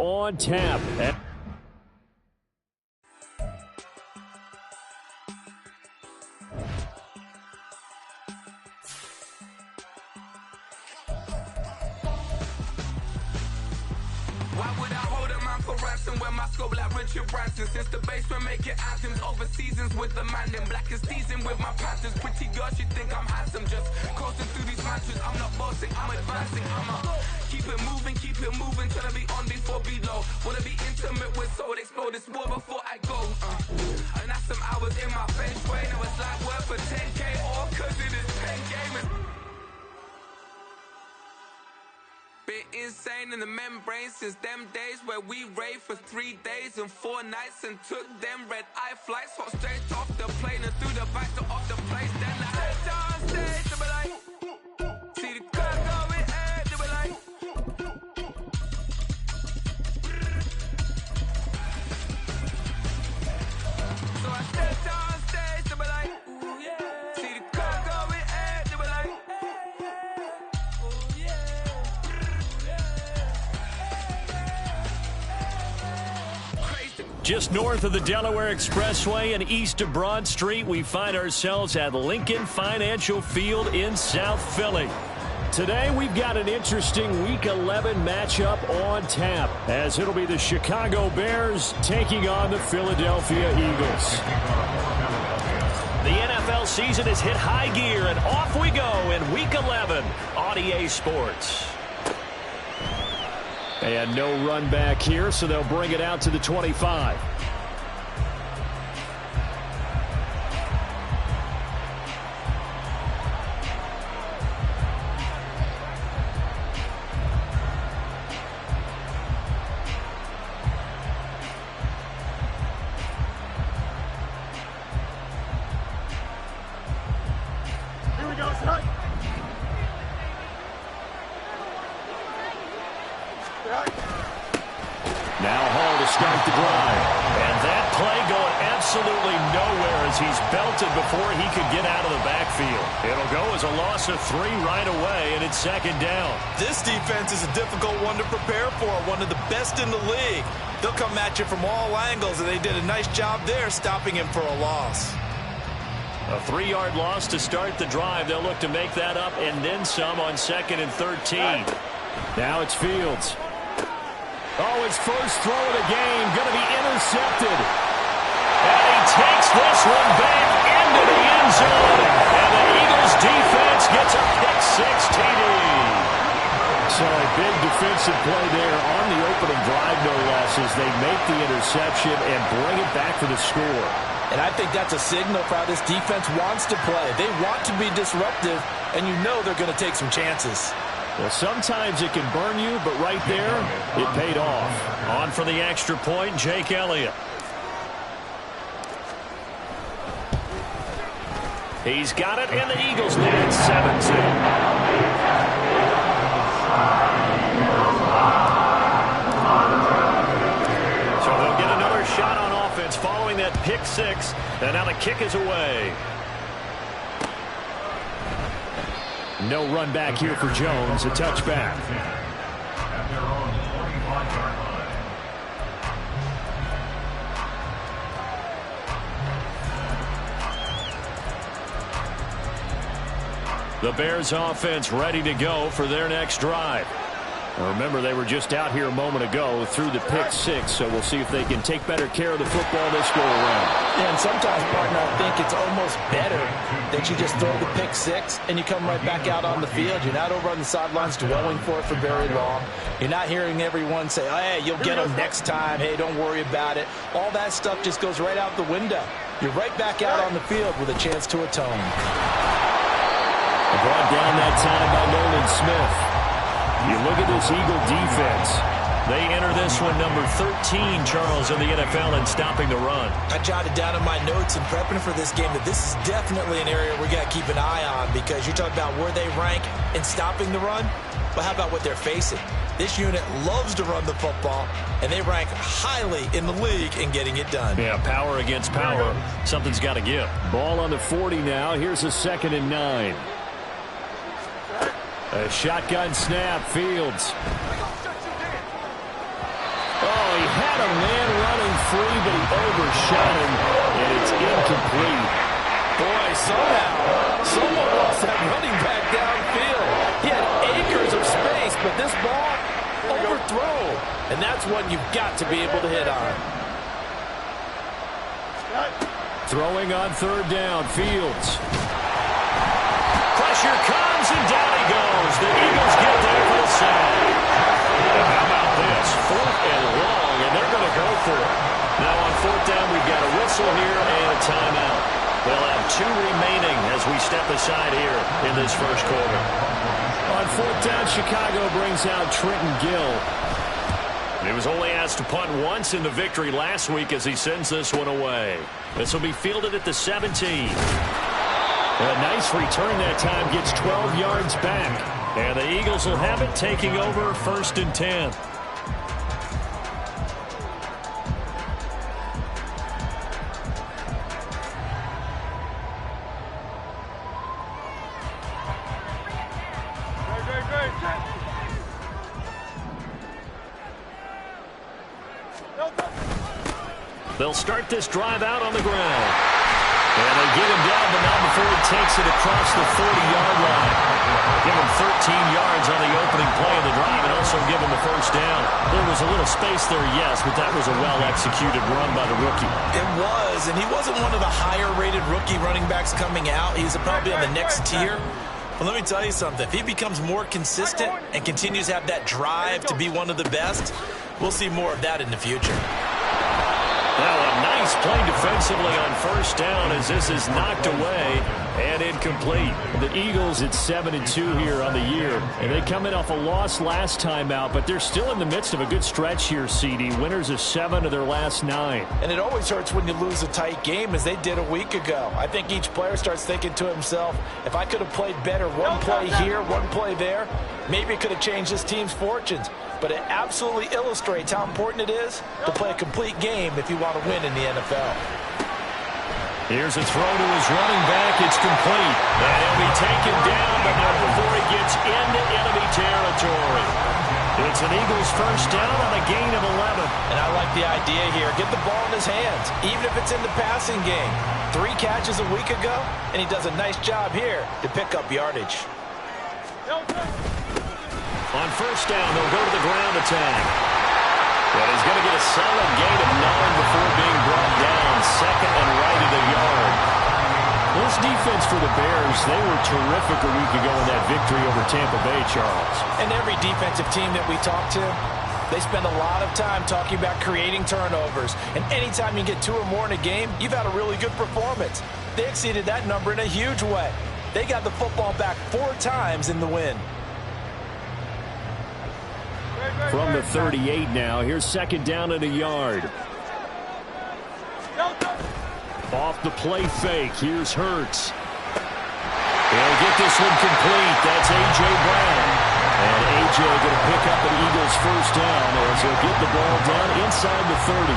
on tap. Why would I hold a man for ransom when my scope like Richard Branson? Since the basement making anthems over seasons with the man, then black is seasoned with my panthers. Pretty girls, you think I'm handsome, just coasting through these mantras. I'm not bossing, I'm advancing. Keep it moving, trying to be on before below. Wanna be intimate with soul, explode this war before I go. And that's some hours in my feng shui. Now it's like work for 10K, all cause it is pen gaming. Been insane in the membrane since them days where we raved for 3 days and 4 nights and took them red eye flights, hot straight off the plane and through the back to off the place. Then I head on stage to be like, see the car going ahead to be like. So I stepped on stage to be like, ooh yeah. See the car going ahead to be like, ooh yeah. Just north of the Delaware Expressway and east of Broad Street, we find ourselves at Lincoln Financial Field in South Philly. Today, we've got an interesting Week 11 matchup on tap, as it'll be the Chicago Bears taking on the Philadelphia Eagles. The NFL season has hit high gear, and off we go in Week 11 on EA Sports. And no run back here, so they'll bring it out to the 25. Here we go, son. Now Hall to start the drive. And that play going absolutely nowhere as he's belted before he could get out of the backfield. It'll go as a loss of 3 right away, and it's second down. This defense is a difficult one to prepare for, one of the best in the league. They'll come at you from all angles, and they did a nice job there stopping him for a loss. A 3-yard loss to start the drive. They'll look to make that up and then some on 2nd and 13. Now it's Fields. Oh, his first throw of the game, going to be intercepted. And he takes this one back into the end zone. And the Eagles defense gets a pick-6 TD. So a big defensive play there on the opening drive, no less, as they make the interception and bring it back for the score. And I think that's a signal for how this defense wants to play. They want to be disruptive, and you know they're going to take some chances. Well, sometimes it can burn you, but right there, it paid off. On for the extra point, Jake Elliott. He's got it, and the Eagles lead 7-2. So they'll get another shot on offense following that pick-6, and now the kick is away. No run back here for Jones, a touchback. The Bears offense ready to go for their next drive. Remember, they were just out here a moment ago through the pick-6, so we'll see if they can take better care of the football this go-around. Yeah, and sometimes, partner, I think it's almost better that you just throw the pick-6 and you come right back out on the field. You're not over on the sidelines dwelling for it for very long. You're not hearing everyone say, oh, hey, you'll get them next time. Hey, don't worry about it. All that stuff just goes right out the window. You're right back out on the field with a chance to atone. Brought down that time by Nolan Smith. You look at this Eagle defense. They enter this one number 13, Charles, in the NFL in stopping the run. I jotted down in my notes in prepping for this game that this is definitely an area we got to keep an eye on, because you talk about where they rank in stopping the run. But how about what they're facing? This unit loves to run the football, and they rank highly in the league in getting it done. Yeah, power against power. Something's got to give. Ball on the 40 now. Here's a 2nd and 9. A shotgun snap, Fields. had a man running free, but he overshot him, and it's incomplete. Boy, somehow, someone lost that running back downfield. He had acres of space, but this ball, overthrown. And that's one you've got to be able to hit on. Throwing on third down, Fields. Pressure comes, and down he goes. The Eagles get there for the sack. And how about this? 4th and long, and they're going to go for it. Now on 4th down, we've got a whistle here and a timeout. They'll have 2 remaining as we step aside here in this first quarter. On 4th down, Chicago brings out Trenton Gill. He was only asked to punt once in the victory last week as he sends this one away. This will be fielded at the 17. A nice return that time, gets 12 yards back. And the Eagles will have it, taking over 1st and 10. They'll start this drive out on the ground. And they get him down, but not before he takes it across the 40-yard line. Give him 13 yards on the opening play of the drive and also give him the first down. There was a little space there, yes, but that was a well-executed run by the rookie. It was, and he wasn't one of the higher-rated rookie running backs coming out. He's probably on the next tier. But let me tell you something. If he becomes more consistent and continues to have that drive to be one of the best, we'll see more of that in the future. Now a nice play defensively on first down as this is knocked away and incomplete. The Eagles at 7-2 here on the year, and they come in off a loss last time out, but they're still in the midst of a good stretch here, CD. Winners of 7 of their last 9. And it always hurts when you lose a tight game, as they did a week ago. I think each player starts thinking to himself, if I could have played better one play here, one play there, maybe it could have changed this team's fortunes. But it absolutely illustrates how important it is to play a complete game if you want to win in the NFL. Here's a throw to his running back. It's complete. And he'll be taken down, but not before he gets into enemy territory. It's an Eagles first down on a gain of 11. And I like the idea here. Get the ball in his hands, even if it's in the passing game. 3 catches a week ago, and he does a nice job here to pick up yardage. On first down, they'll go to the ground attack. But he's going to get a solid gain of 9 before being brought down. 2nd and right at a yard. This defense for the Bears, they were terrific a week ago in that victory over Tampa Bay, Charles. And every defensive team that we talk to, they spend a lot of time talking about creating turnovers. And anytime you get 2 or more in a game, you've had a really good performance. They exceeded that number in a huge way. They got the football back 4 times in the win. From the 38 now, here's 2nd down and a yard. Off the play fake, here's Hurts. He'll get this one complete. That's A.J. Brown. And A.J. going to pick up an Eagles first down as he'll get the ball down inside the 30.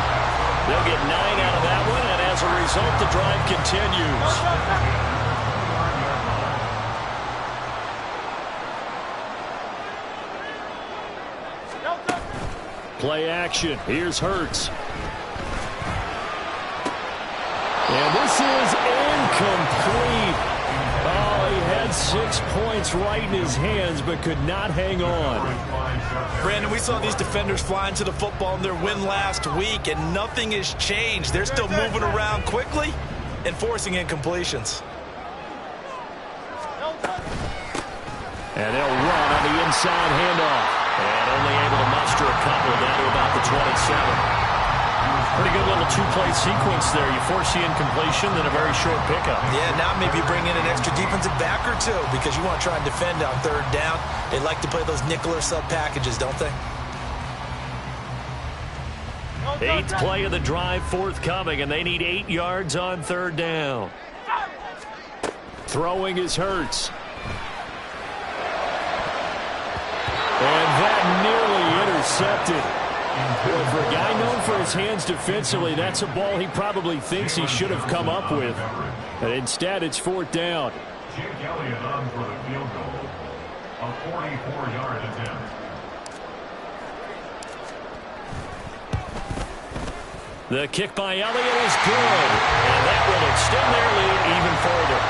They'll get 9 out of that one, and as a result, the drive continues. Play action. Here's Hurts. And this is incomplete. Oh, he had 6 points right in his hands, but could not hang on. Brandon, we saw these defenders flying to the football in their win last week, and nothing has changed. They're still moving around quickly and forcing incompletions. And they'll run on the inside handoff. And only able to muster a couple down to about the 27. Pretty good little 2-play sequence there. You force the incompletion, then a very short pickup. Yeah, now maybe you bring in an extra defensive back or 2 because you want to try and defend on 3rd down. They like to play those nickel or sub packages, don't they? 8th play of the drive forthcoming, and they need 8 yards on 3rd down. Throwing is Hurts. And that nearly intercepted. Boy, for a guy known for his hands defensively, that's a ball he probably thinks he should have come up with. And instead, it's 4th down. Chip Elliott on for the field goal. A 44-yard attempt. The kick by Elliott is good, and that will extend their lead even further.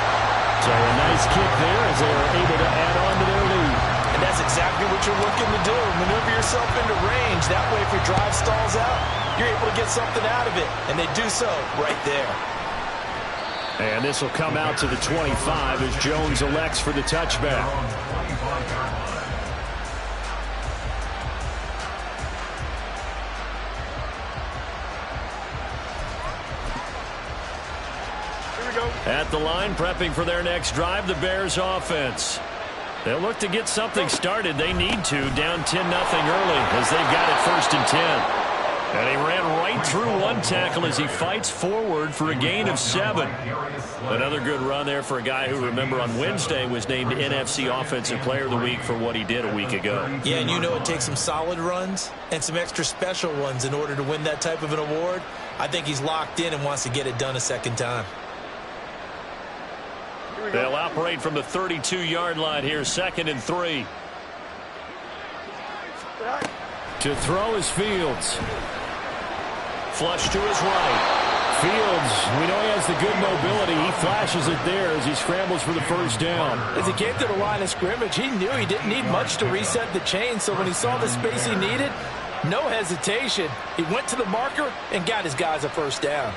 So a nice kick there as they are able to add on to their lead. And that's exactly what you're looking to do. Maneuver yourself into range. That way, if your drive stalls out, you're able to get something out of it. And they do so right there. And this will come out to the 25 as Jones elects for the touchback. At the line, prepping for their next drive, the Bears offense. They'll look to get something started. They need to, down 10-0 early as they've got it 1st and 10. And he ran right through one tackle as he fights forward for a gain of 7. Another good run there for a guy who, remember, on Wednesday was named NFC Offensive Player of the Week for what he did a week ago. Yeah, and you know it takes some solid runs and some extra special ones in order to win that type of an award. I think he's locked in and wants to get it done a second time. They'll operate from the 32-yard line here, 2nd and 3. To throw is Fields. Flush to his right. Fields, we know he has the good mobility. He flashes it there as he scrambles for the 1st down. As he came to the line of scrimmage, he knew he didn't need much to reset the chain, so when he saw the space he needed, no hesitation. He went to the marker and got his guys a 1st down.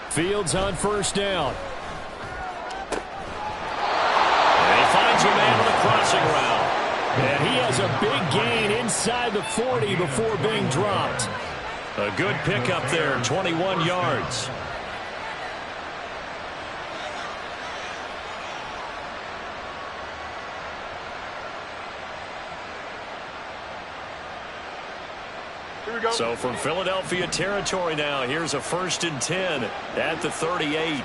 Fields on 1st down. And he finds a man on the crossing route. And he has a big gain inside the 40 before being dropped. A good pickup there, 21 yards. So from Philadelphia territory now, here's a 1st and 10 at the 38.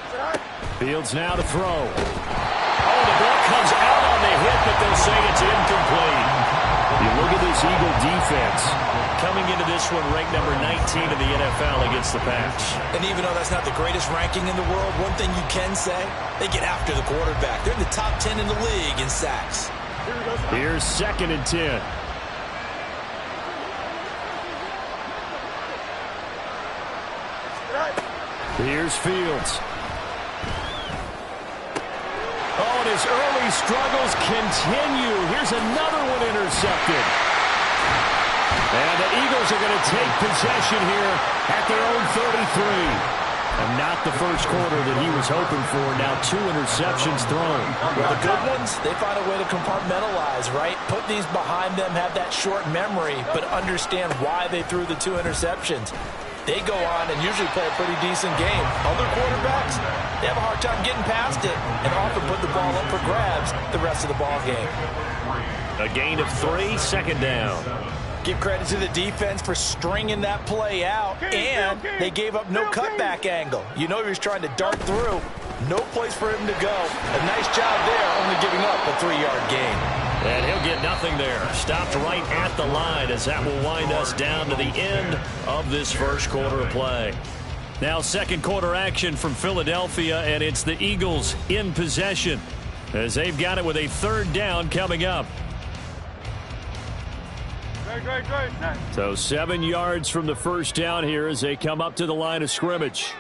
Fields now to throw. Oh, the ball comes out on the hit, but they'll say it's incomplete. You look at this Eagle defense. Coming into this one, ranked number 19 in the NFL against the pass. And even though that's not the greatest ranking in the world, one thing you can say, they get after the quarterback. They're in the top 10 in the league in sacks. Here's 2nd and 10. Here's Fields. Oh, and his early struggles continue. Here's another one intercepted. And the Eagles are going to take possession here at their own 33. And not the first quarter that he was hoping for. Now 2 interceptions thrown. Well, the good ones, they find a way to compartmentalize, right? Put these behind them, have that short memory, but understand why they threw the 2 interceptions. They go on and usually play a pretty decent game. Other quarterbacks, they have a hard time getting past it and often put the ball up for grabs the rest of the ball game. A gain of 3, 2nd down. Give credit to the defense for stringing that play out, and they gave up no cutback angle. You know he was trying to dart through. No place for him to go. A nice job there, only giving up a 3-yard gain. And he'll get nothing there. Stopped right at the line as that will wind us down to the end of this first quarter of play. Now 2nd quarter action from Philadelphia, and it's the Eagles in possession as they've got it with a 3rd down coming up. So 7 yards from the 1st down here as they come up to the line of scrimmage.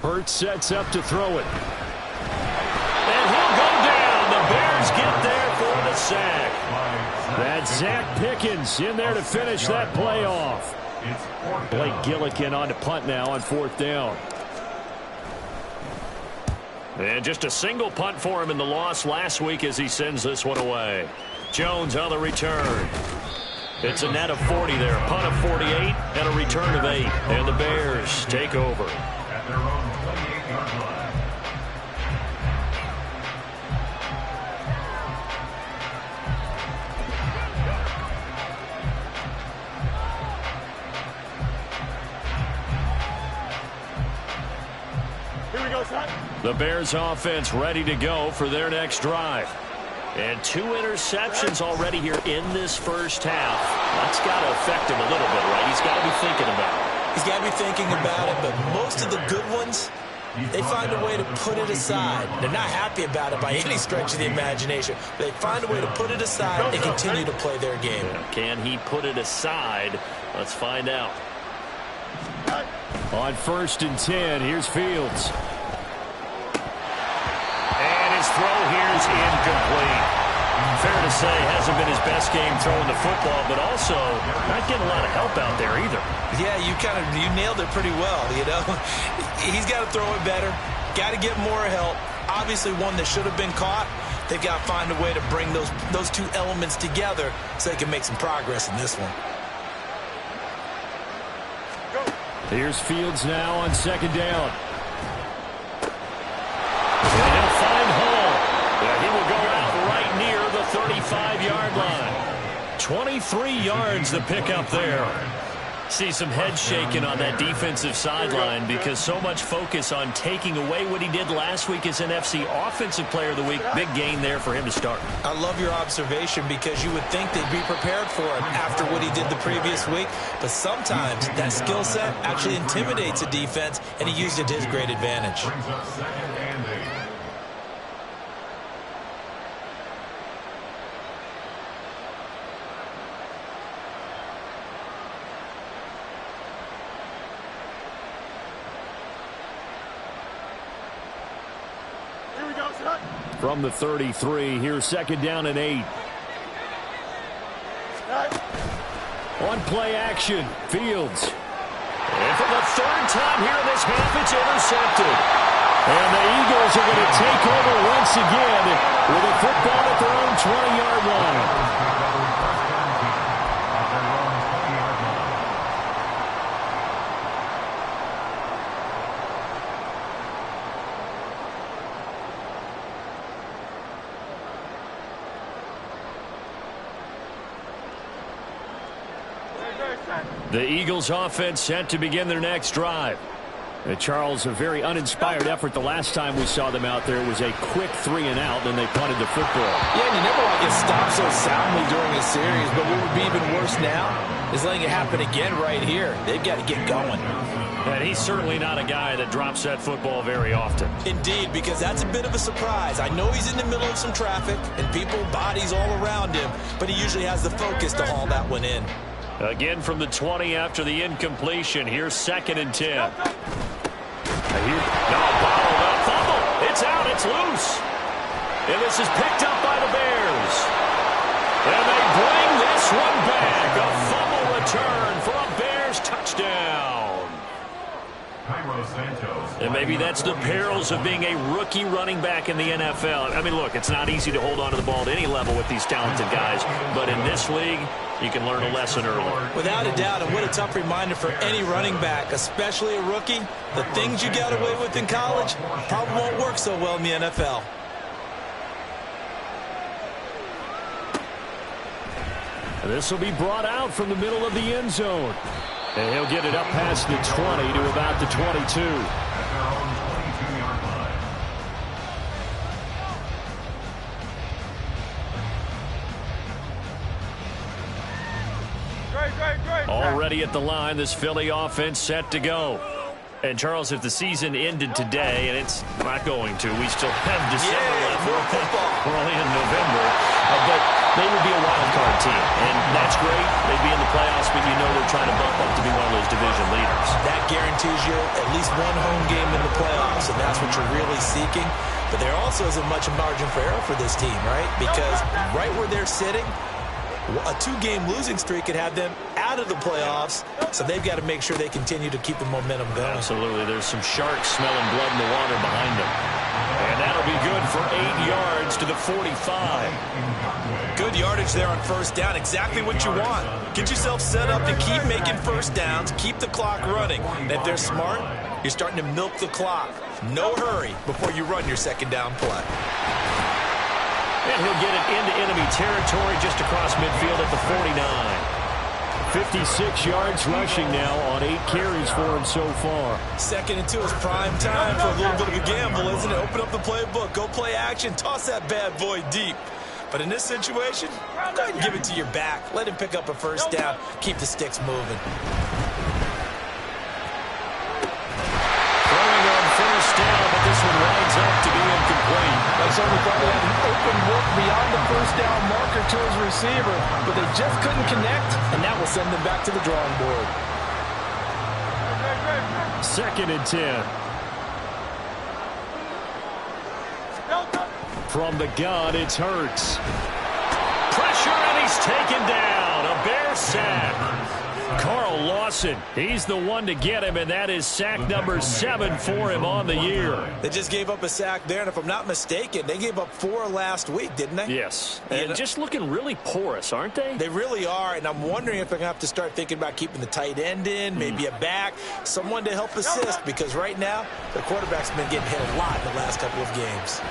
Hurts sets up to throw it. And he'll go down. The Bears get there for the sack. That's Zach Pickens in there to finish that play off. Blake Gillikin on to punt now on 4th down. And just a single punt for him in the loss last week as he sends this one away. Jones on the return. It's a net of 40 there, a punt of 48, and a return of 8. And the Bears take over. At their own 28-yard line. Here we go, son. The Bears offense ready to go for their next drive. And 2 interceptions already here in this first half. That's got to affect him a little bit, right? He's got to be thinking about it. He's got to be thinking about it, but most of the good ones, they find a way to put it aside. They're not happy about it by any stretch of the imagination. They find a way to put it aside and continue to play their game. Can he put it aside? Let's find out. On 1st and 10, here's Fields. And his throw here is incomplete. Fair to say, hasn't been his best game throwing the football, but also not getting a lot of help out there either. Yeah, you nailed it pretty well, you know. He's got to throw it better, got to get more help. Obviously one that should have been caught. They've got to find a way to bring those two elements together so they can make some progress in this one. Here's Fields now on 2nd down. And he'll find Hall. Yeah, he will go out right near the 35-yard line. 23 yards the pickup there. See some head shaking on that defensive sideline because so much focus on taking away what he did last week as NFC Offensive Player of the Week. Big gain there for him to start. I love your observation because you would think they'd be prepared for him after what he did the previous week. But sometimes that skill set actually intimidates a defense, and he used it to his great advantage. Brings up 2nd and 8. From the 33, here's 2nd down and 8. On play action, Fields. And for the 3rd time here in this half, it's intercepted. And the Eagles are going to take over once again with a football at their own 20-yard line. The Eagles offense set to begin their next drive. Charles, a very uninspired effort the last time we saw them out there. It was a quick 3-and-out, then they punted the football. Yeah, and you never want to get stopped so soundly during a series, but what would be even worse now is letting it happen again right here. They've got to get going. And he's certainly not a guy that drops that football very often. Indeed, because that's a bit of a surprise. I know he's in the middle of some traffic and people, bodies all around him, but he usually has the focus to haul that one in. Again from the 20 after the incompletion. Here's 2nd and 10. No, bottled up. Fumble. It's out. It's loose. And this is picked up by the Bears. And they bring this one back. A fumble return for a Bears touchdown. And maybe that's the perils of being a rookie running back in the NFL. I mean, look, it's not easy to hold on to the ball at any level with these talented guys. But in this league, you can learn a lesson early. Without a doubt, and what a tough reminder for any running back, especially a rookie. The things you got away with in college probably won't work so well in the NFL. This will be brought out from the middle of the end zone. And he'll get it up past the 20 to about the 22. Already at the line, this Philly offense set to go. And, Charles, if the season ended today, and it's not going to, we still have December left. We're only in November. But they would be a wild card team, and that's great. They'd be in the playoffs, but you know they're trying to bump up to be one of those division leaders. That guarantees you at least one home game in the playoffs, and that's what you're really seeking. But there also isn't much margin for error for this team, right? Because right where they're sitting, a 2-game losing streak could have them out of the playoffs, so they've got to make sure they continue to keep the momentum going. Absolutely. There's some sharks smelling blood in the water behind them. And that'll be good for 8 yards to the 45. Good yardage there on 1st down. Exactly what you want. Get yourself set up to keep making 1st downs, keep the clock running. And if they're smart, you're starting to milk the clock. No hurry before you run your 2nd down play. And he'll get it into enemy territory just across midfield at the 49. 56 yards rushing now on 8 carries for him so far. 2nd and 2 is prime time for a little bit of a gamble, isn't it? Open up the playbook, go play action, toss that bad boy deep. But in this situation, go ahead and give it to your back. Let him pick up a 1st down, keep the sticks moving. certainly probably had an open look beyond the first down marker to his receiver, but they just couldn't connect, and that will send them back to the drawing board. 2nd and 10. From the gun, it's Hurts. Pressure, and he's taken down. A Bear sack. Carl Lawson, he's the one to get him, and that is sack number 7 for him on the year. They just gave up a sack there, and if I'm not mistaken, they gave up 4 last week, didn't they? Yes, and just looking really porous, aren't they? They really are, and I'm wondering if they're going to have to start thinking about keeping the tight end in, maybe a back, someone to help assist, because right now, the quarterback's been getting hit a lot in the last couple of games.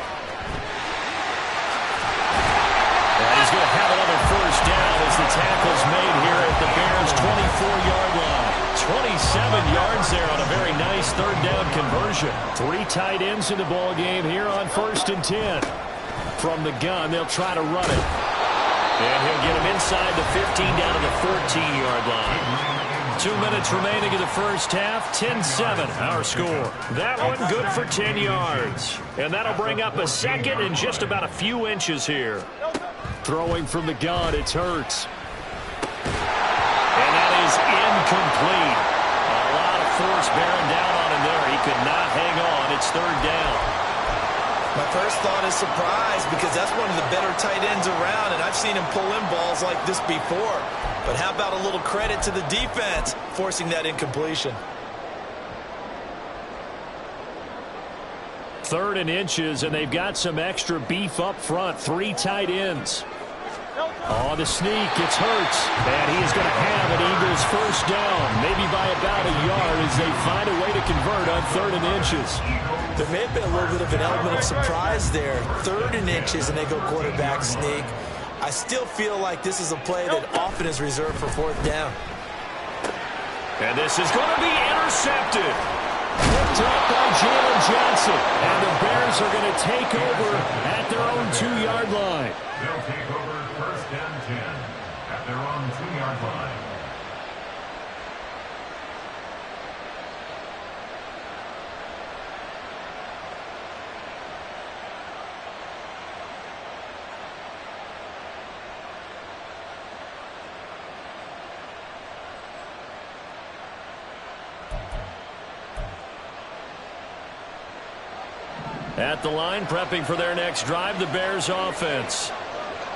And he's going to have another first down as the tackle's made here at the Bears' 24-yard line. 27 yards there on a very nice 3rd down conversion. 3 tight ends in the ball game here on 1st and 10. From the gun, they'll try to run it. And he'll get him inside the 15 down to the 14-yard line. 2 minutes remaining in the first half. 10-7, our score. That one good for 10 yards. And that'll bring up a 2nd and just about a few inches here. Throwing from the gun, it's Hurts. And that is incomplete. A lot of force bearing down on him there. He could not hang on. It's 3rd down. My first thought is surprise, because that's one of the better tight ends around, and I've seen him pull in balls like this before. But how about a little credit to the defense forcing that incompletion? 3rd and inches, and they've got some extra beef up front. 3 tight ends. On the sneak, it's Hurts. And he is going to have an Eagles first down, maybe by about a yard as they find a way to convert on 3rd and inches. There may have been a little bit of an element of surprise there. 3rd and inches, and they go quarterback sneak. I still feel like this is a play that often is reserved for 4th down. And this is going to be intercepted. Picked up by Jalen Johnson. And the Bears are going to take over at their own 2-yard line. They'll take over 1st and 10 at their own 2-yard line. At the line, prepping for their next drive, the Bears offense.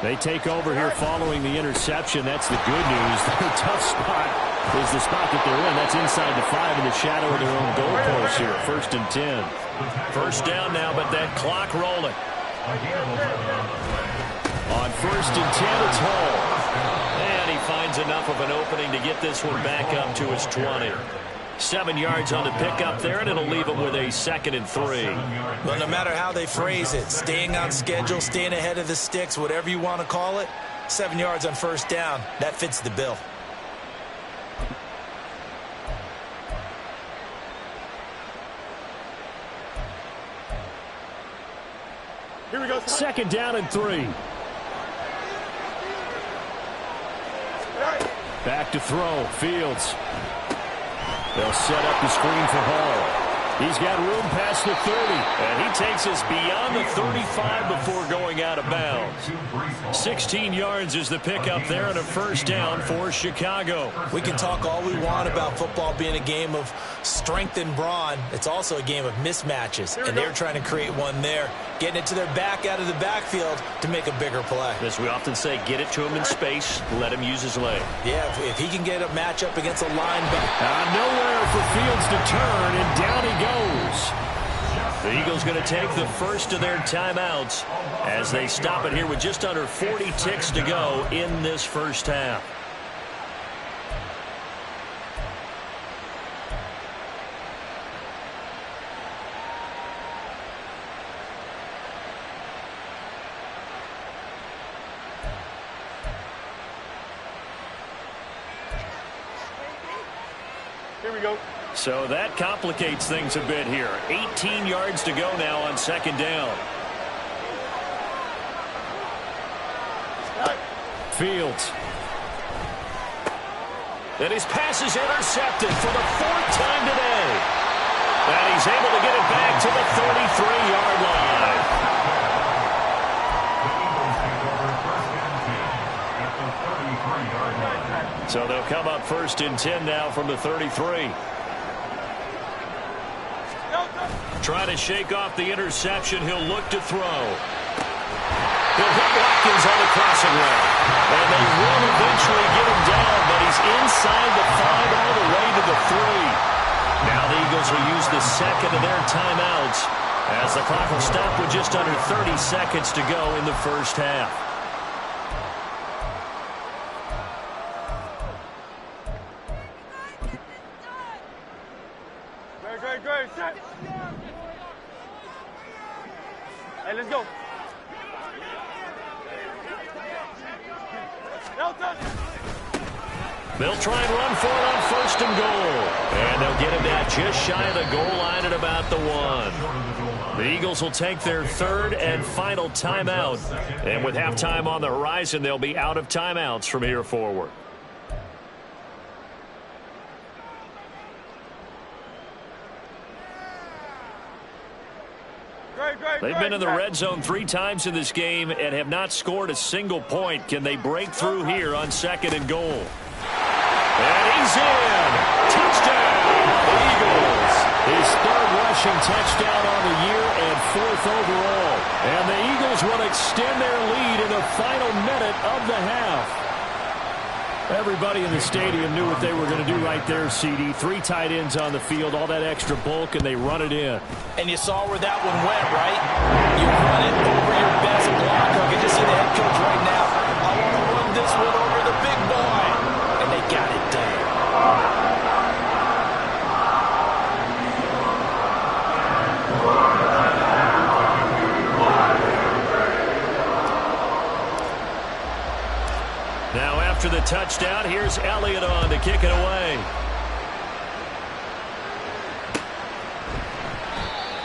They take over here following the interception. That's the good news. Their tough spot is the spot that they're in. That's inside the 5 in the shadow of their own goal post here. 1st and 10. First down now, but that clock rolling. On 1st and 10, it's Hall. And he finds enough of an opening to get this one back up to his 20. 7 yards on the pickup there, and it'll leave them with a 2nd and 3. Well, no matter how they phrase it, staying on schedule, staying ahead of the sticks, whatever you want to call it, 7 yards on 1st down, that fits the bill. Here we go. 2nd down and 3. Back to throw. Fields. They'll set up the screen for Hall. He's got room past the 30, and he takes us beyond the 35 before going out of bounds. 16 yards is the pickup there, and a first down for Chicago. We can talk all we want about football being a game of strength and brawn. It's also a game of mismatches, and they're trying to create one there, getting it to their back out of the backfield to make a bigger play. As we often say, get it to him in space, let him use his leg. Yeah, if he can get a matchup against a linebacker. Nowhere for Fields to turn, and down he goes. The Eagles going to take the first of their timeouts as they stop it here with just under 40 ticks to go in this first half. Here we go. So that complicates things a bit here. 18 yards to go now on 2nd down. Fields. And his pass is intercepted for the 4th time today. And he's able to get it back to the 33-yard line. So they'll come up 1st and 10 now from the 33. Trying to shake off the interception. He'll look to throw. He'll hit Watkins on the crossing route. And they will eventually get him down, but he's inside the 5 all the way to the 3. Now the Eagles will use the second of their timeouts as the clock will stop with just under 30 seconds to go in the first half. Great. Set. Hey, let's go. They'll try and run for it on 1st and goal. And they'll get him down just shy of the goal line at about the 1. The Eagles will take their 3rd and final timeout. And with halftime on the horizon, they'll be out of timeouts from here forward. They've been in the red zone 3 times in this game and have not scored a single point. Can they break through here on 2nd and goal? And he's in. Touchdown, Eagles. His 3rd rushing touchdown on the year and 4th overall. And the Eagles will extend their lead in the final minute of the half. Everybody in the stadium knew what they were going to do right there, CD. 3 tight ends on the field, all that extra bulk, and they run it in. And you saw where that one went, right? You run it over your best blocker. I can just see the head coach right now. I want to run this one over the big boy. And they got it done. Now after the touchdown, here's Elliott on to kick it away.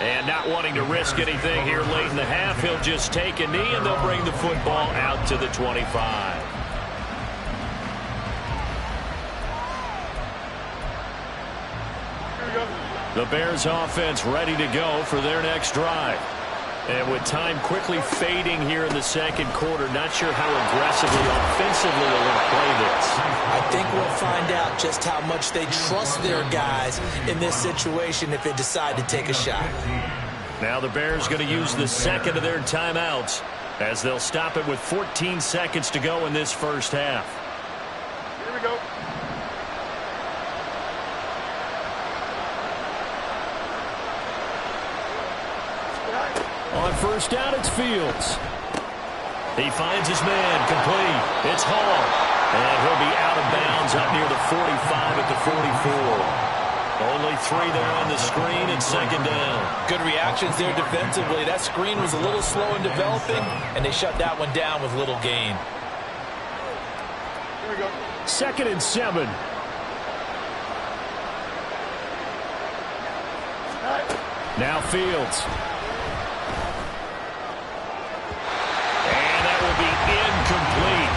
And not wanting to risk anything here late in the half, he'll just take a knee and they'll bring the football out to the 25. The Bears offense ready to go for their next drive. And with time quickly fading here in the 2nd quarter, not sure how aggressively, offensively they're going to play this. I think we'll find out just how much they trust their guys in this situation if they decide to take a shot. Now the Bears going to use the 2nd of their timeouts as they'll stop it with 14 seconds to go in this first half. Here we go. On 1st down, it's Fields. He finds his man, complete. It's Hall. And he'll be out of bounds up near the 45 at the 44. Only 3 there on the screen and 2nd down. Good reactions there defensively. That screen was a little slow in developing, and they shut that one down with little gain. Here we go. 2nd and 7. Now Fields. Incomplete.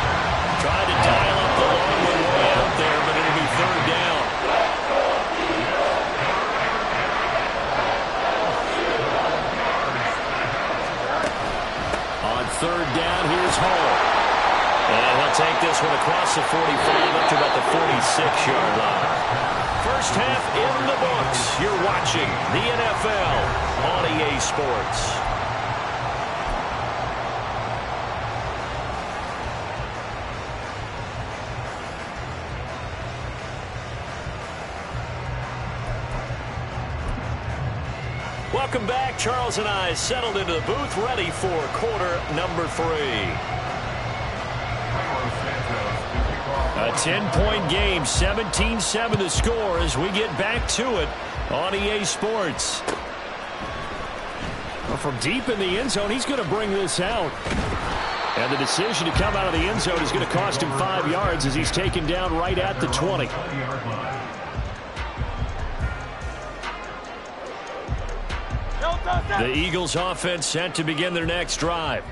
Tried to dial up the long one way out there, but it'll be 3rd down. On 3rd down, here's Hall. And he'll take this one across the 45 up to about the 46-yard line. First half in the books. You're watching the NFL on EA Sports. Welcome back. Charles and I settled into the booth, ready for quarter number 3. A 10-point game, 17-7 the score as we get back to it on EA Sports. Well, from deep in the end zone, he's going to bring this out. And the decision to come out of the end zone is going to cost him 5 yards as he's taken down right at the 20. The Eagles offense set to begin their next drive.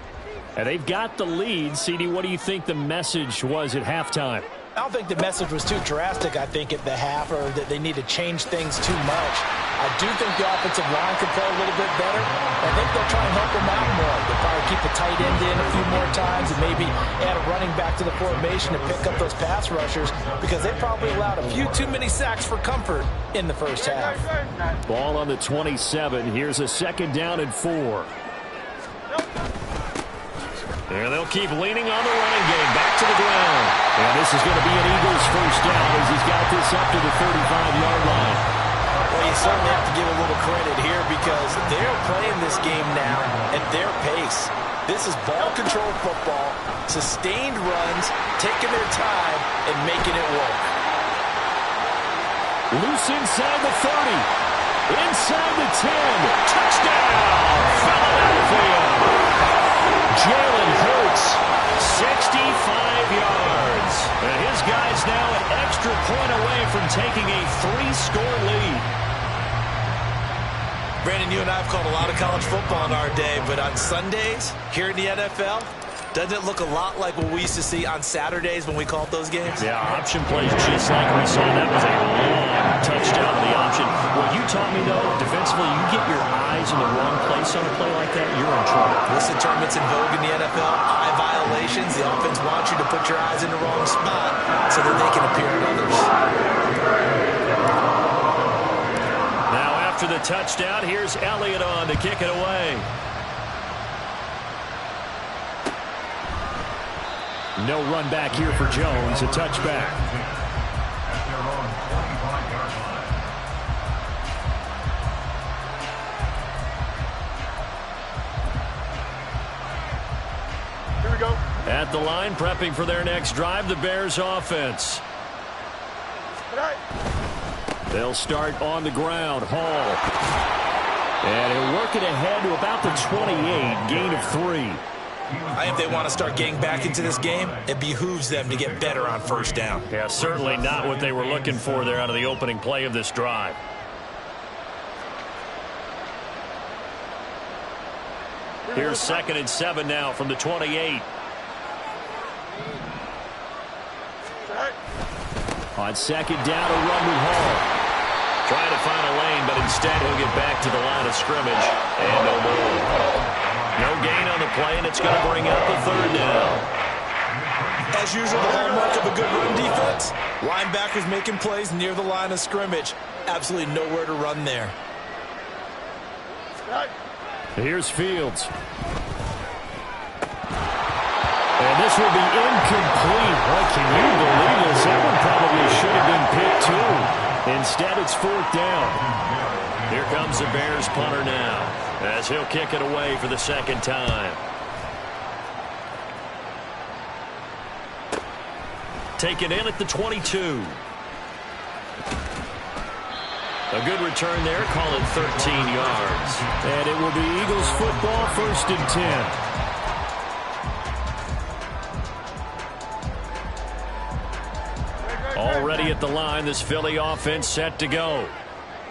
And they've got the lead. CD, what do you think the message was at halftime? I don't think the message was too drastic, I think, at the half, or that they need to change things too much. I do think the offensive line could play a little bit better. I think they'll try and help them out more. They'll probably keep the tight end in a few more times and maybe add a running back to the formation to pick up those pass rushers, because they probably allowed a few too many sacks for comfort in the first half. Ball on the 27. Here's a 2nd down and 4. And they'll keep leaning on the running game. Back to the ground. And this is going to be an Eagles first down as he's got this up to the 35-yard line. Well, you certainly have to give a little credit here because they're playing this game now at their pace. This is ball control football, sustained runs, taking their time, and making it work. Loose inside the 30. Inside the 10. Touchdown, Philadelphia. Jalen Hurts, 65 yards. And his guy's now an extra point away from taking a 3-score lead. Brandon, you and I have called a lot of college football in our day, but on Sundays, here in the NFL, doesn't it look a lot like what we used to see on Saturdays when we called those games? Yeah, option plays just like we saw. That was a long touchdown to the option. What you taught me, though, defensively, you get your eyes in the wrong place on a play like that, you're in trouble. This tournament's in vogue in the NFL. Eye violations. The offense wants you to put your eyes in the wrong spot so that they can appear at others. Now, after the touchdown, here's Elliott on to kick it away. No run back here for Jones. A touchback. Here we go. At the line, prepping for their next drive, the Bears offense. They'll start on the ground. Hall. And he'll work it ahead to about the 28, gain of 3. I think they want to start getting back into this game. It behooves them to get better on first down. Yeah, certainly not what they were looking for there out of the opening play of this drive. Here's 2nd and 7 now from the 28. On 2nd down, a run with Hall. Trying to find a lane, but instead he'll get back to the line of scrimmage. And no more. No gain on the play, and it's going to bring up the 3rd down. As usual, the hallmark of a good run defense, linebackers making plays near the line of scrimmage. Absolutely nowhere to run there. Here's Fields. And this will be incomplete. Boy, can you believe this? That one probably should have been picked too. Instead, it's 4th down. Here comes the Bears punter now, as he'll kick it away for the 2nd time. Taken in at the 22. A good return there, call it 13 yards. And it will be Eagles football, 1st and 10. Already at the line, this Philly offense set to go.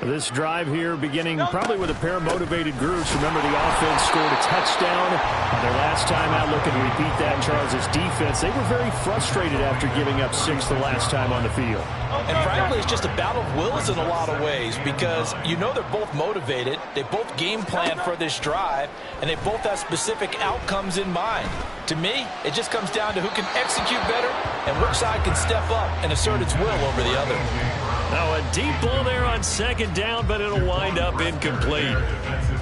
This drive here beginning probably with a pair of motivated groups. Remember, the offense scored a touchdown their last time out. Looking to repeat that. Charles' defense, they were very frustrated after giving up 6 the last time on the field. And frankly, it's just a battle of wills in a lot of ways because you know they're both motivated. They both game plan for this drive, and they both have specific outcomes in mind. To me, it just comes down to who can execute better and which side can step up and assert its will over the other. Now a deep ball there on 2nd down, but it'll wind up incomplete.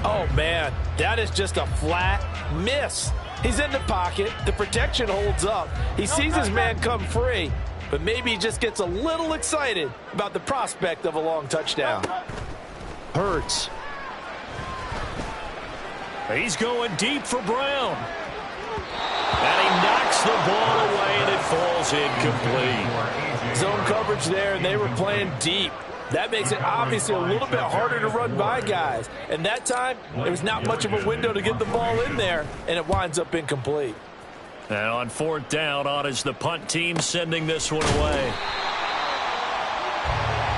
Oh, man, that is just a flat miss. He's in the pocket. The protection holds up. He sees his man come free, but maybe he just gets a little excited about the prospect of a long touchdown. Hurts. He's going deep for Brown. And he knocks the ball away, and it falls incomplete. Zone coverage there, and they were playing deep. That makes it obviously a little bit harder to run by guys. And that time, there was not much of a window to get the ball in there, and it winds up incomplete. And on 4th down, on is the punt team sending this one away.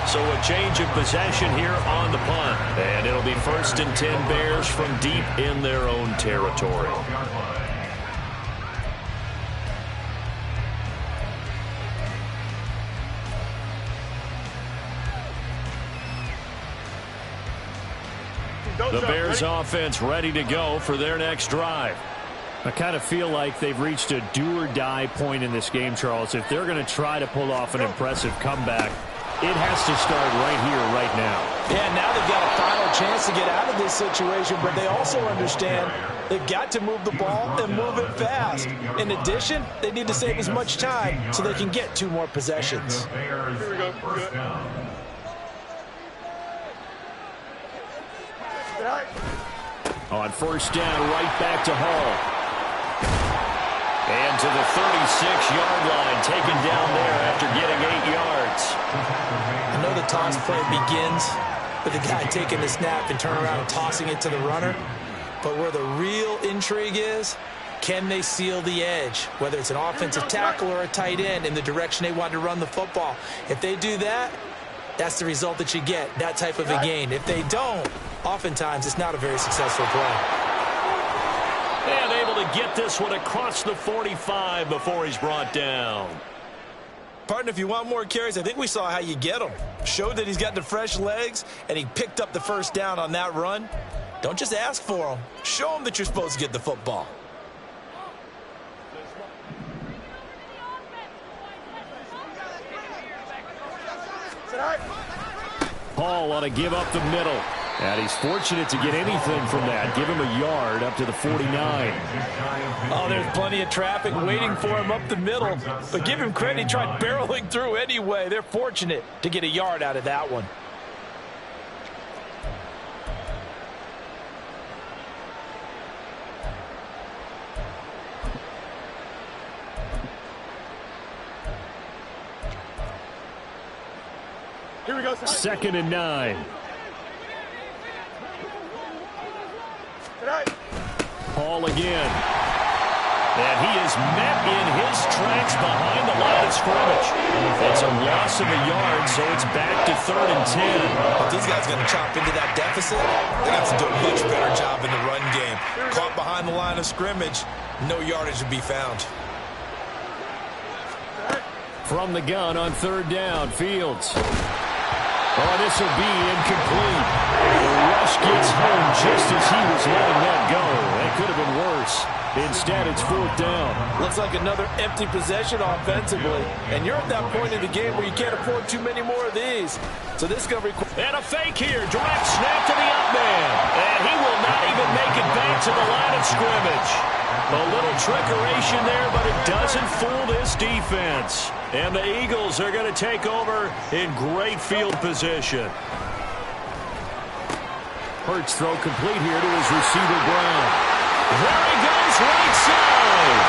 So a change of possession here on the punt. And it'll be 1st and 10 Bears from deep in their own territory. The Bears offense ready to go for their next drive. I kind of feel like they've reached a do-or-die point in this game, Charles. If they're going to try to pull off an impressive comeback, it has to start right here, right now. Yeah, now they've got a final chance to get out of this situation, but they also understand they've got to move the ball and move it fast. In addition, they need to save as much time so they can get 2 more possessions. Here we go. On first down, right back to Hall. And to the 36-yard line, taken down there after getting 8 yards. I know the toss play begins with the guy taking the snap and turn around and tossing it to the runner. But where the real intrigue is, can they seal the edge? Whether it's an offensive tackle or a tight end in the direction they want to run the football. If they do that, that's the result that you get, that type of a gain. If they don't, oftentimes it's not a very successful play. And able to get this one across the 45 before he's brought down. Partner, if you want more carries, I think we saw how you get them. Showed that he's got the fresh legs, and he picked up the first down on that run. Don't just ask for them. Show them that you're supposed to get the football. Hall ought to give up the middle. And he's fortunate to get anything from that. Give him a yard up to the 49. Oh, there's plenty of traffic waiting for him up the middle. But give him credit, he tried barreling through anyway. They're fortunate to get a yard out of that one. Here we go. 2nd and 9. Hall again. And he is met in his tracks behind the line of scrimmage. It's a loss of a yard, so it's back to 3rd and 10. If these guys are going to chop into that deficit, they're going to have to do a much better job in the run game. Caught behind the line of scrimmage, no yardage to be found. From the gun on 3rd down, Fields. Oh, this will be incomplete. The rush gets home just as he was letting that go. That could have been worse. Instead, it's 4th down. Looks like another empty possession offensively. And you're at that point in the game where you can't afford too many more of these. So this is going to require... And a fake here. Direct snap to the up man. And he will not even make it back to the line of scrimmage. A little trickeration there, but it doesn't fool this defense. And the Eagles are going to take over in great field position. Hurts throw complete here to his receiver, Brown. There he goes, right side.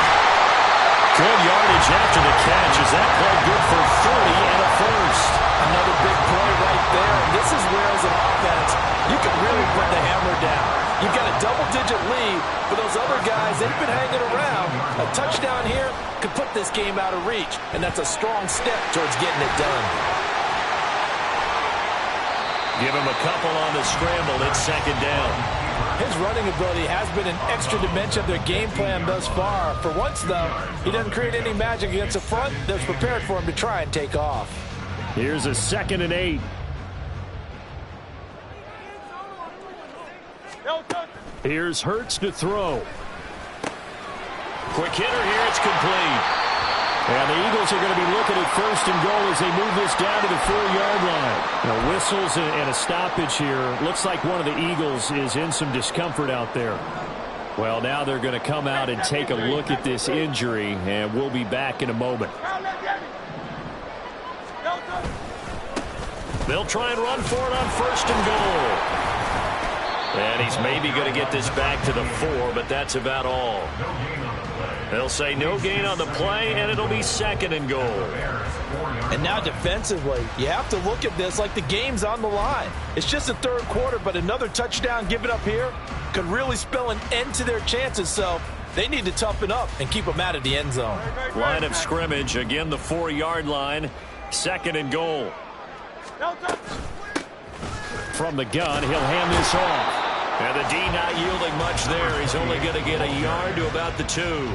Good yardage after the catch. Is that play good for 30 and a first? Another big play right there. And this is where, as an offense, you can really put the hammer down. You've got a double-digit lead, but those other guys, they've been hanging around. A touchdown here could put this game out of reach, and that's a strong step towards getting it done. Give him a couple on the scramble. It's 2nd down. His running ability has been an extra dimension of their game plan thus far. For once, though, he doesn't create any magic against the front that's prepared for him to try and take off. Here's a 2nd and 8. Here's Hurts to throw. Quick hitter here. It's complete. And the Eagles are going to be looking at 1st and goal as they move this down to the 4-yard line. Now, whistles and a stoppage here. Looks like one of the Eagles is in some discomfort out there. Well, now they're going to come out and take a look at this injury, and we'll be back in a moment. They'll try and run for it on 1st and goal. And he's maybe going to get this back to the 4, but that's about all. They'll say no gain on the play, and it'll be 2nd and goal. And now defensively, you have to look at this like the game's on the line. It's just the 3rd quarter, but another touchdown given up here could really spell an end to their chances. So they need to toughen up and keep them out of the end zone. Line of scrimmage, again the 4-yard line, 2nd and goal. From the gun, he'll hand this off. And the D not yielding much there. He's only going to get a yard to about the 2.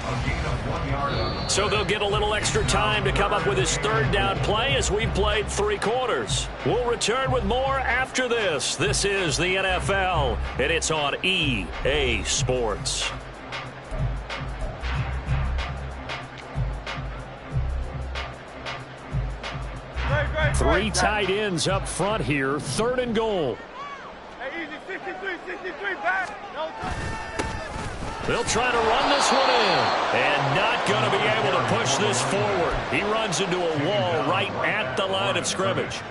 A gain of 1 yard on the So they'll get a little extra time to come up with his third down play as we've played 3 quarters. We'll return with more after this. This is the NFL, and it's on EA Sports. Great. 3 tight ends up front here, 3rd and goal. Hey, easy, 63, back. No, They'll try to run this one in, and not going to be able to push this forward. He runs into a wall right at the line of scrimmage.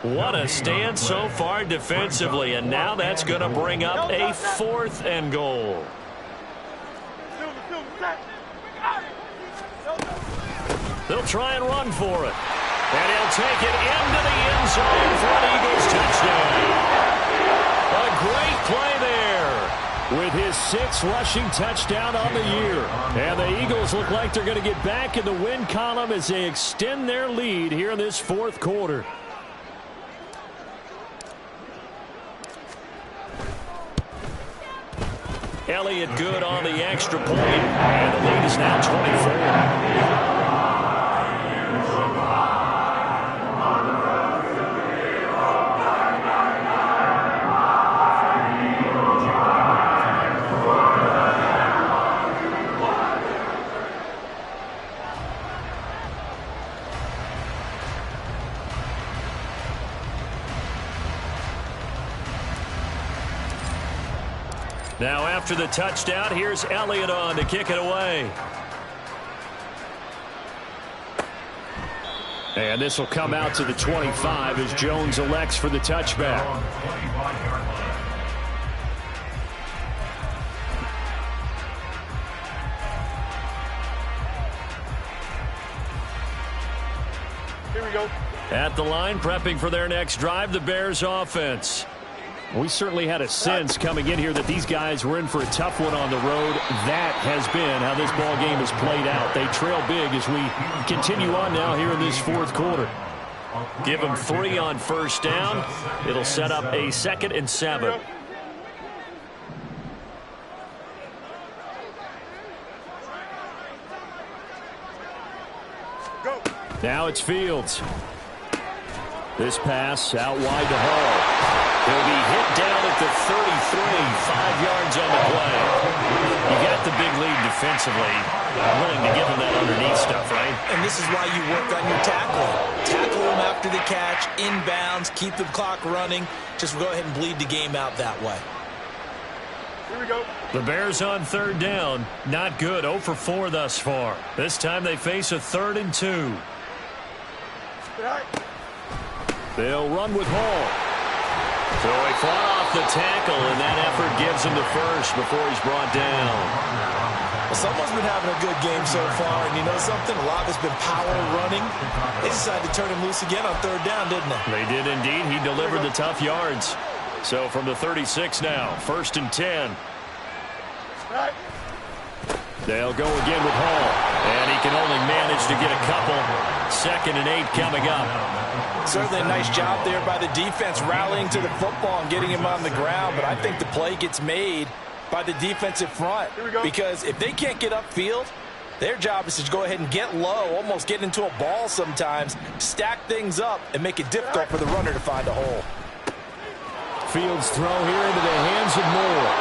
What a stand so far defensively, and now that's going to bring up a 4th and goal. set. They'll try and run for it, and he'll take it into the end zone for an Eagles touchdown. A great play there, with his 6th rushing touchdown on the year. And the Eagles look like they're going to get back in the win column as they extend their lead here in this 4th quarter. Elliott good on the extra point, and the lead is now 24. Now after the touchdown, here's Elliott on to kick it away. And this will come out to the 25 as Jones elects for the touchback. Here we go. At the line, prepping for their next drive, the Bears offense. We certainly had a sense coming in here that these guys were in for a tough one on the road. That has been how this ball game has played out. They trail big as we continue on now here in this 4th quarter. Give them 3 on 1st down. It'll set up a 2nd and 7. Go. Now it's Fields. This pass out wide to Hall. He'll be hit down at the 33, 5 yards on the play. You got the big lead defensively. I'm willing to give him that underneath stuff, right? And this is why you work on your tackling. Tackle him after the catch, inbounds, keep the clock running. Just go ahead and bleed the game out that way. Here we go. The Bears on 3rd down. Not good. 0 for 4 thus far. This time they face a 3rd and 2. They'll run with Hall. So he fought off the tackle, and that effort gives him the first before he's brought down. Well, someone's been having a good game so far, and you know something? A lot has been power running. They decided to turn him loose again on 3rd down, didn't they? They did indeed. He delivered the tough yards. So from the 36 now, 1st and 10. They'll go again with Hall, and he can only manage to get a couple. 2nd and 8 coming up. Certainly a nice job there by the defense rallying to the football and getting him on the ground, but I think the play gets made by the defensive front because if they can't get upfield, their job is to go ahead and get low, almost get into a ball sometimes, stack things up, and make it difficult for the runner to find a hole. Fields throw here into the hands of Moore.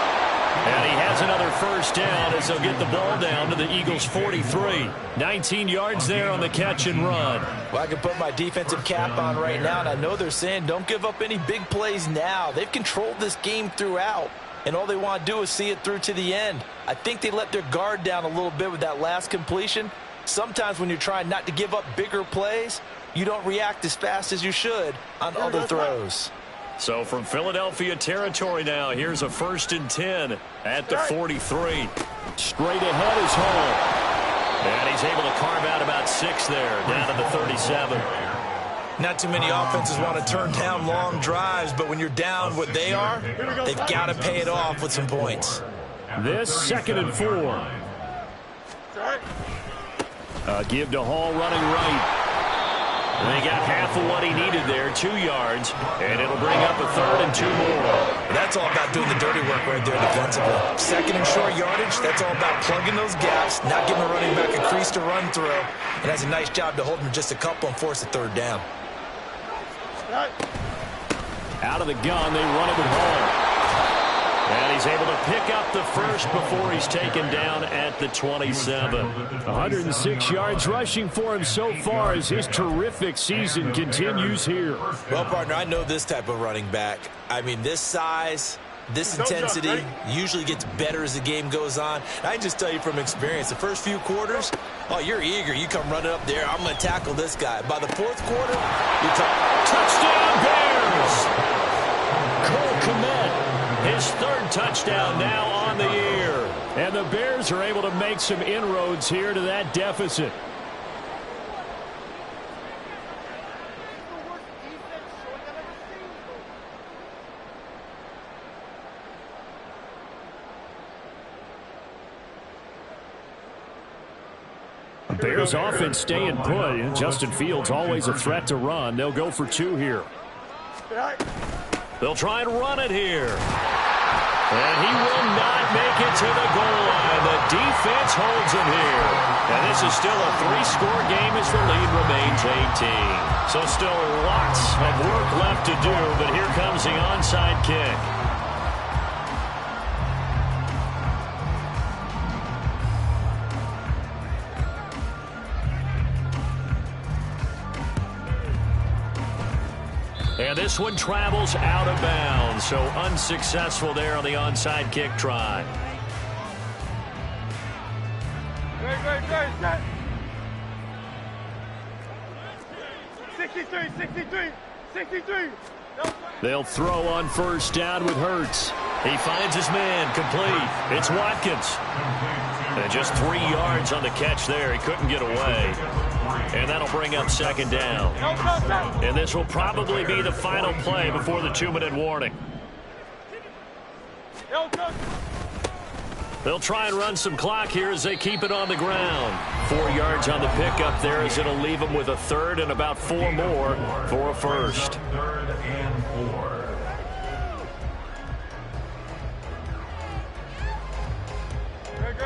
And he has another 1st down as they'll get the ball down to the Eagles' 43. 19 yards there on the catch and run. Well, I can put my defensive cap on right now, and I know they're saying don't give up any big plays now. They've controlled this game throughout, and all they want to do is see it through to the end. I think they let their guard down a little bit with that last completion. Sometimes when you're trying not to give up bigger plays, you don't react as fast as you should on other throws. So from Philadelphia territory now, here's a 1st and 10 at the 43. Straight ahead is Hall. And he's able to carve out about 6 there, down to the 37. Not too many offenses want to turn down long drives, but when you're down what they are, they've got to pay it off with some points. This 2nd and 4. Give to Hall running right. They got half of what he needed there, 2 yards, and it'll bring up a 3rd and 2 more. That's all about doing the dirty work right there defensively. Second and short yardage, that's all about plugging those gaps, not giving a running back a crease to run through, and has a nice job to hold him just a couple and force a third down. Out of the gun, they run it with Hall. And he's able to pick up the first before he's taken down at the 27. 106 yards rushing for him so far as his terrific season continues here. Well, partner, I know this type of running back. I mean, this size, this intensity usually gets better as the game goes on. And I can just tell you from experience, the first few quarters, oh, you're eager. You come running up there, I'm going to tackle this guy. By the fourth quarter, you're talking. Touchdown, Bears! Cole Kmet. His third touchdown now on the year. And the Bears are able to make some inroads here to that deficit. The Bears offense staying put. Justin Fields always a threat to run. They'll go for 2 here. They'll try and run it here. And he will not make it to the goal line. The defense holds him here. And this is still a 3-score game as the lead remains 18. So still lots of work left to do, but here comes the onside kick. And this one travels out of bounds, so unsuccessful there on the onside kick try. Great, set. 63. They'll throw on first down with Hurts. He finds his man, complete. It's Watkins. And just 3 yards on the catch there. He couldn't get away. And that'll bring up second down. And this will probably be the final play before the 2-minute warning. They'll try and run some clock here as they keep it on the ground. 4 yards on the pickup there as it'll leave them with a third and about 4 more for a first. Third and 4.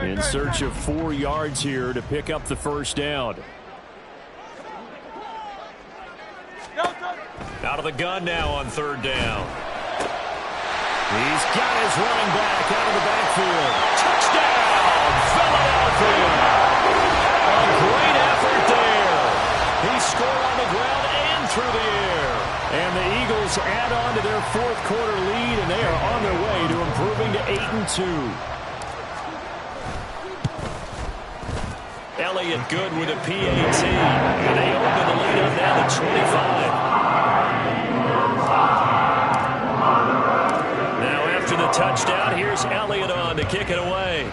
In search of 4 yards here to pick up the first down. Out of the gun now on third down. He's got his running back out of the backfield. Touchdown, Philadelphia! A great effort there. He scored on the ground and through the air. And the Eagles add on to their fourth quarter lead, and they are on their way to improving to 8-2. Elliott good with a PAT. And they open the lead up now to 25. Now after the touchdown, here's Elliott on to kick it away.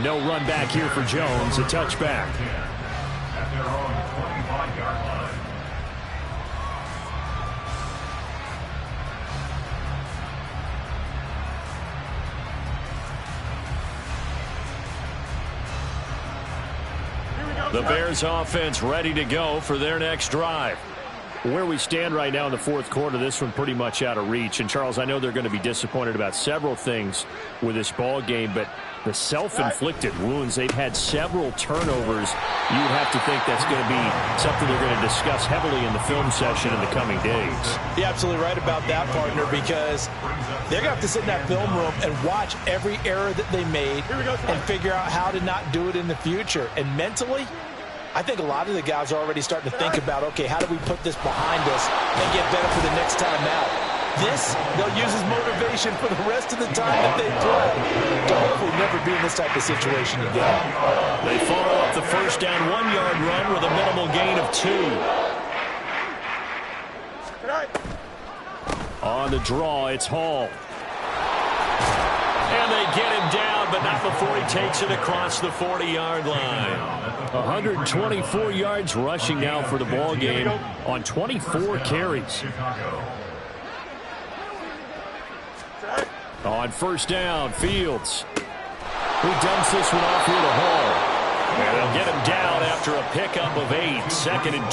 No run back here for Jones, a touchback. At their own 25-yard line. The Bears offense ready to go for their next drive. Where we stand right now in the fourth quarter, this one pretty much out of reach. And, Charles, I know they're going to be disappointed about several things with this ball game, but the self-inflicted wounds, they've had several turnovers. You would have to think that's going to be something they're going to discuss heavily in the film session in the coming days. You're absolutely right about that, partner, because they're going to have to sit in that film room and watch every error that they made and figure out how to not do it in the future. And mentally, I think a lot of the guys are already starting to think about, okay, how do we put this behind us and get better for the next time out? This, they'll use as motivation for the rest of the time that they play to hopefully never be in this type of situation again. They follow up the first down 1-yard run with a minimal gain of 2. On the draw, it's Hall. And they get him down, but not before he takes it across the 40-yard line. 124 yards rushing now for the ball game on 24 carries. On first down, Fields. Who dumps this one off here to Hall. And they'll get him down after a pickup of 8, 2nd and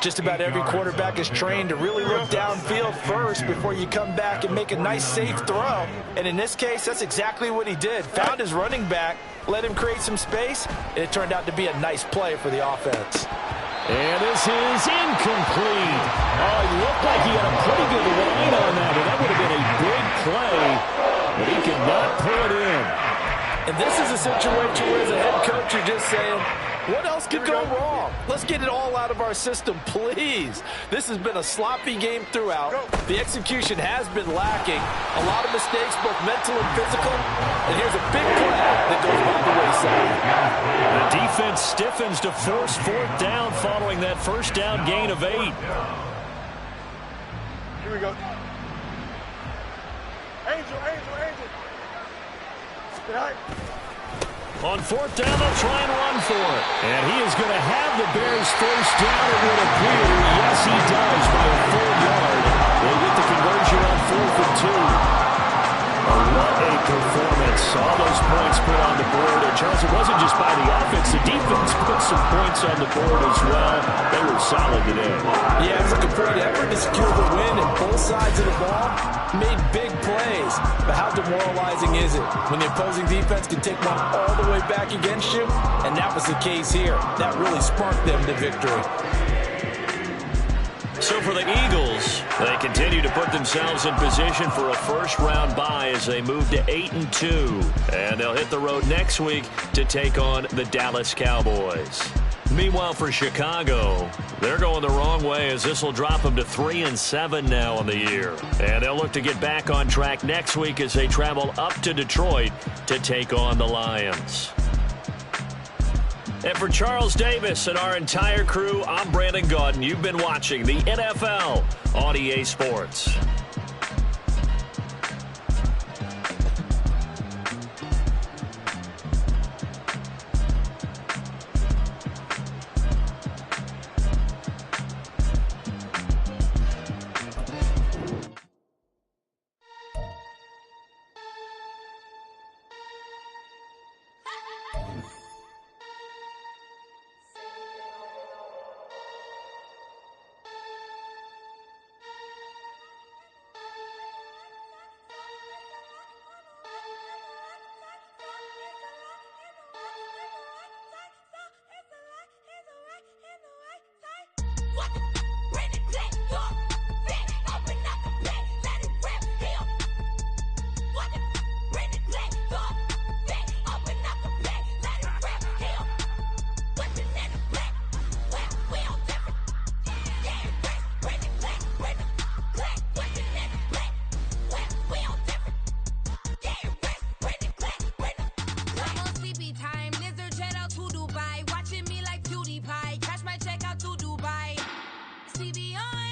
2. Just about every quarterback is trained to really look downfield first before you come back and make a nice, safe throw. And in this case, that's exactly what he did. Found his running back, let him create some space, and it turned out to be a nice play for the offense. And this is incomplete. Oh, he looked like he had a pretty good line on that, and that would have been a big play, but he could not pull it in. And this is a situation where as a head coach, you're just saying, what else could go wrong? Let's get it all out of our system, please. This has been a sloppy game throughout. The execution has been lacking. A lot of mistakes, both mental and physical. And here's a big play that goes by the wayside. The defense stiffens to force fourth down following that first down gain of 8. Here we go. Angel. Good night. On fourth down, they'll try and run for it. And he is going to have the Bears first down, it would appear. Yes, he does, by a full yard. They get the conversion on 4th and 2. What a performance. All those points put on the board. And Charles, it wasn't just by the offense. The defense put some points on the board as well. They were solid today. Yeah, it was a complete effort to secure the win, and both sides of the ball made big plays. But how demoralizing is it when the opposing defense can take one all the way back against you? And that was the case here. That really sparked them to victory. So for the Eagles, they continue to put themselves in position for a first-round bye as they move to 8-2. And they'll hit the road next week to take on the Dallas Cowboys. Meanwhile, for Chicago, they're going the wrong way as this will drop them to 3-7 now on the year. And they'll look to get back on track next week as they travel up to Detroit to take on the Lions. And for Charles Davis and our entire crew, I'm Brandon Gaudin. You've been watching the NFL on EA Sports. Watching me like PewDiePie. Cash my check out to Dubai. CB on.